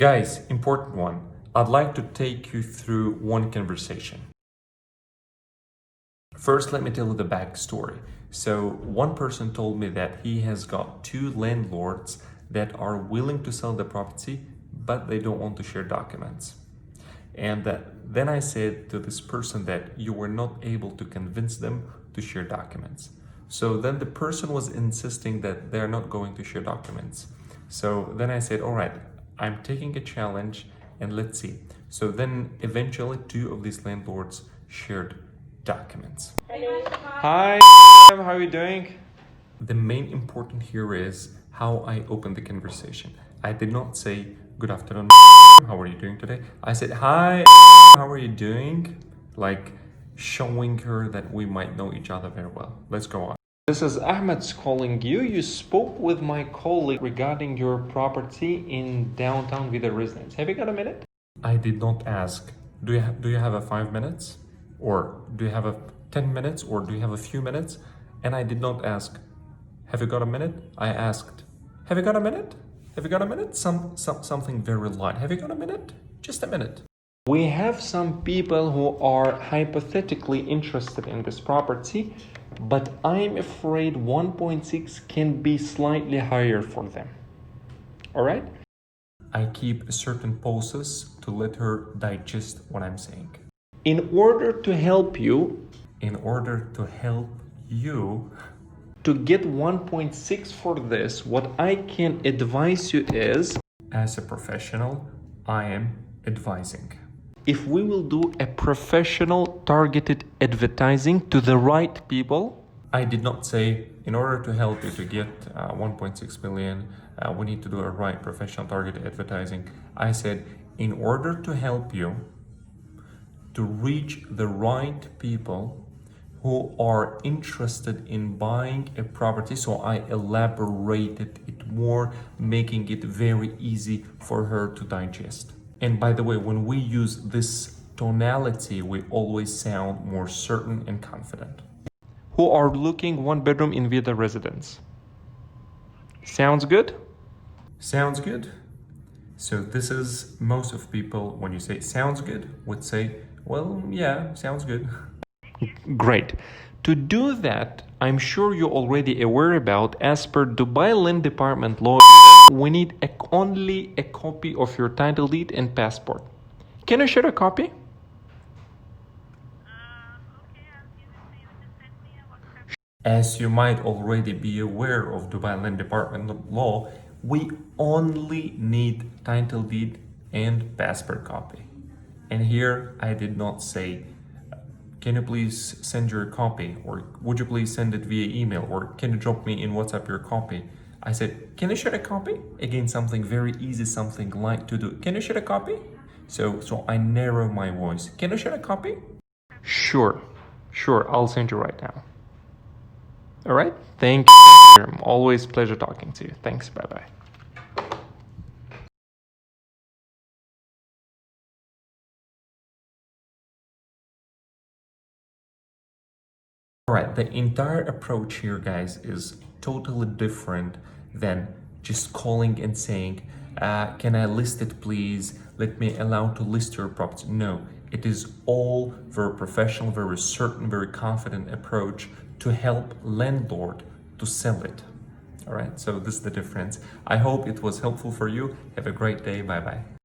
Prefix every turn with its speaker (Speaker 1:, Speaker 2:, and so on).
Speaker 1: Guys, important one. I'd like to take you through one conversation. First, let me tell you the backstory. So one person told me that he has got two landlords that are willing to sell the property, but they don't want to share documents. And then I said to this person that you were not able to convince them to share documents. So then the person was insisting that they're not going to share documents. So then I said, all right, I'm taking a challenge and let's see. So then eventually two of these landlords shared documents.
Speaker 2: Hello.
Speaker 1: Hi, how are you doing? The main important here is how I opened the conversation. I did not say, good afternoon, how are you doing today? I said, hi, how are you doing? Like showing her that we might know each other very well. Let's go on. This is Ahmed calling you. You spoke with my colleague regarding your property in downtown Vida residence. Have you got a minute? I did not ask, do you have a 5 minutes? Or do you have a 10 minutes? Or do you have a few minutes? And I did not ask, have you got a minute? I asked, have you got a minute? Have you got a minute? Something very light. Have you got a minute? Just a minute. We have some people who are hypothetically interested in this property, but I'm afraid 1.6 can be slightly higher for them. All right? I keep certain pauses to let her digest what I'm saying. In order to help you to get 1.6 for this, what I can advise you is, as a professional, I am advising. If we will do a professional targeted advertising to the right people, I did not say, in order to help you to get 1.6 million, we need to do a right professional targeted advertising. I said, in order to help you to reach the right people who are interested in buying a property. So I elaborated it more, making it very easy for her to digest. And by the way, when we use this tonality, we always sound more certain and confident. Who are looking 1 bedroom in Vida residence. Sounds good? Sounds good. So this is most of people, when you say sounds good, would say, well, yeah, sounds good. Great. To do that, I'm sure you're already aware about, as per Dubai Land Department law, we need only a copy of your title deed and passport. Can you share a copy?
Speaker 2: Okay, I'll give it to you. Just send me a WhatsApp.
Speaker 1: As you might already be aware of Dubai Land Department law, we only need title deed and passport copy. And here I did not say, can you please send your copy, or would you please send it via email, or can you drop me in WhatsApp your copy? I said, can you share a copy? Again, something very easy, something light to do. Can you share a copy? So I narrow my voice. Can you share a copy? Sure, I'll send you right now. All right, thank you. Always pleasure talking to you. Thanks, bye-bye. All right, the entire approach here, guys, is totally different than just calling and saying, can I list it, please? Let me allow to list your property. No, it is all very professional, very certain, very confident approach to help landlord to sell it. All right, so this is the difference. I hope it was helpful for you. Have a great day. Bye-bye.